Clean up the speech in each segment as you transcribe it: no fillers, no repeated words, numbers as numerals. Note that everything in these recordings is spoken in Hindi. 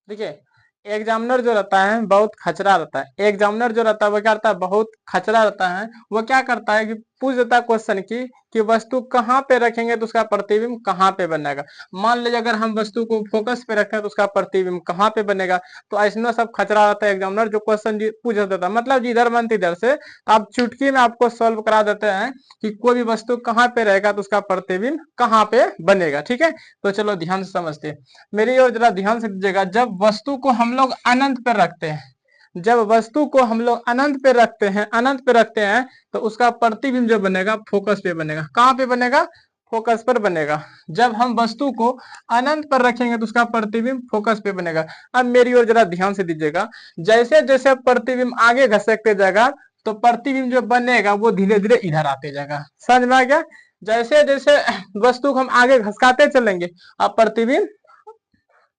देखिए, एग्जामिनर जो रहता है बहुत खचरा रहता है। एग्जामिनर जो रहता है वो क्या रहता है, बहुत खचरा रहता है। वो क्या करता है कि पूछ देता है क्वेश्चन की कि वस्तु कहाँ पे रखेंगे तो उसका प्रतिबिंब कहाँ पे बनेगा। मान लीजिए अगर हम वस्तु को फोकस पे रखें तो उसका प्रतिबिंब कहाँ पे बनेगा। तो ऐसा सब खचरा रहता है एग्जामिनर, जो क्वेश्चन पूछ देता है, मतलब जिधर मन तिधर से आप चुटकी में आपको सॉल्व करा देते हैं कि कोई भी वस्तु कहाँ पे रहेगा तो उसका प्रतिबिंब कहाँ पे बनेगा। ठीक है, तो चलो ध्यान से समझते हैं, मेरी ओर जरा ध्यान से दीजिएगा। जब वस्तु को हम लोग अनंत पे रखते हैं, जब वस्तु को हम लोग अनंत पे रखते हैं, अनंत पे रखते हैं, तो उसका प्रतिबिंब जो बनेगा फोकस पे बनेगा। कहाँ पे बनेगा, फोकस पर बनेगा। जब हम वस्तु को अनंत पर रखेंगे तो उसका प्रतिबिंब फोकस पे बनेगा। अब मेरी ओर जरा ध्यान से दीजिएगा, जैसे जैसे प्रतिबिंब आगे घसकते जाएगा तो प्रतिबिंब जो बनेगा वो धीरे धीरे इधर आते जाएगा। समझ में आ गया। जैसे जैसे वस्तु को हम आगे घसकाते चलेंगे अब प्रतिबिंब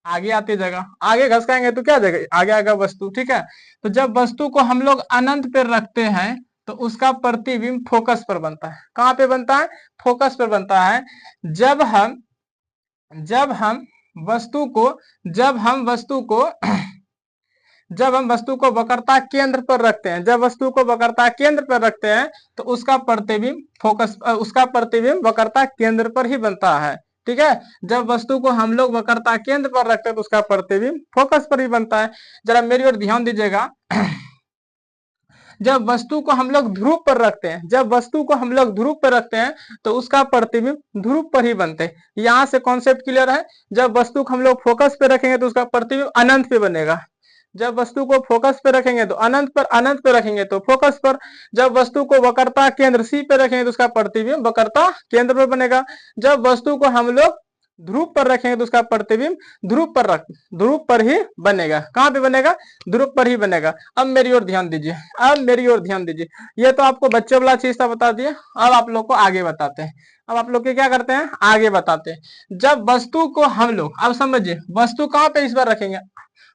आगे आते जाएगा। आगे घसकाएंगे तो क्या जाएगा, आगे आएगा वस्तु। ठीक है, तो जब वस्तु को हम लोग अनंत पे रखते हैं तो उसका प्रतिबिंब फोकस पर बनता है। कहाँ पे बनता है, फोकस पर बनता है। जब हम जब हम वस्तु को जब हम वस्तु को जब हम वस्तु को वक्रता केंद्र पर रखते हैं, जब वस्तु को वक्रता केंद्र पर रखते हैं तो उसका प्रतिबिंब उसका प्रतिबिंब वक्रता केंद्र पर ही बनता है। ठीक है, जब वस्तु को हम लोग वक्रता केंद्र पर रखते हैं तो उसका प्रतिबिंब फोकस पर ही बनता है। जरा मेरी ओर ध्यान दीजिएगा, जब वस्तु को हम लोग ध्रुव पर रखते हैं, जब वस्तु को हम लोग ध्रुव पर रखते हैं तो उसका प्रतिबिंब ध्रुव पर ही बनते हैं। यहां से कॉन्सेप्ट क्लियर है। जब वस्तु को हम लोग फोकस पे रखेंगे तो उसका प्रतिबिंब अनंत पे बनेगा। जब वस्तु को फोकस पे रखेंगे तो अनंत पे रखेंगे तो फोकस पर। जब वस्तु को वक्रता केंद्र सी पे रखेंगे तो उसका प्रतिबिंब वक्रता केंद्र पर बनेगा। जब वस्तु को हम लोग ध्रुव पर रखेंगे तो उसका प्रतिबिंब ध्रुव पर ही बनेगा। कहां पे बनेगा, ध्रुव पर ही बनेगा। अब मेरी ओर ध्यान दीजिए, अब मेरी ओर ध्यान दीजिए। ये तो आपको बच्चे वाला चीज था, बता दिए। अब आप लोग को आगे बताते हैं। अब आप लोग के क्या करते हैं, आगे बताते हैं। जब वस्तु को हम लोग, अब समझिए वस्तु कहां पे इस बार रखेंगे,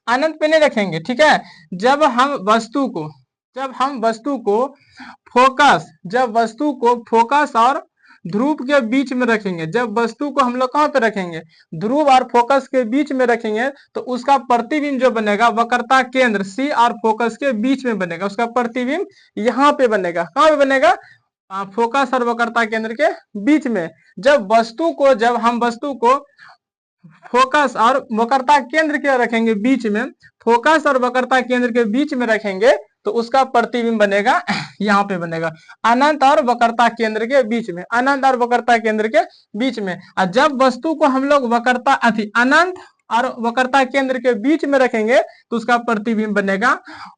अनंत पे नहीं रखेंगे। ठीक है, जब हम वस्तु को जब हम वस्तु को जब वस्तु को फोकस और ध्रुव के बीच में रखेंगे, जब वस्तु को हम लोग कहां पे रखेंगे, ध्रुव और फोकस के बीच में रखेंगे तो उसका प्रतिबिंब जो बनेगा वक्रता केंद्र सी और फोकस के बीच में बनेगा। उसका प्रतिबिंब यहाँ पे बनेगा। कहां पे बनेगा, फोकस और वक्रता केंद्र के बीच में। जब हम वस्तु को फोकस और वक्रता केंद्र के रखेंगे बीच में, फोकस और वक्रता केंद्र के बीच में रखेंगे तो उसका प्रतिबिंब बनेगा यहाँ पे बनेगा, अनंत और वक्रता केंद्र के बीच में, अनंत और वक्रता केंद्र के बीच में। और जब वस्तु को हम लोग अनंत और वक्रता केंद्र के बीच में रखेंगे तो उसका प्रतिबिंब बनेगा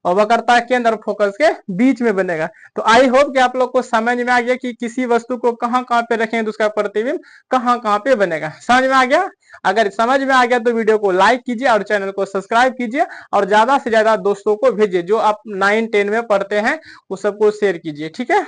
और वक्रता केंद्र और फोकस के बीच में बनेगा। तो आई होप कि आप लोग को समझ में आ गया कि किसी वस्तु को कहाँ कहाँ पे रखेंगे तो उसका प्रतिबिंब कहाँ कहाँ पे बनेगा। समझ में आ गया। अगर समझ में आ गया तो वीडियो को लाइक कीजिए और चैनल को सब्सक्राइब कीजिए और ज्यादा से ज्यादा दोस्तों को भेजिए जो आप 9-10 में पढ़ते हैं, वो सबको शेयर कीजिए। ठीक है।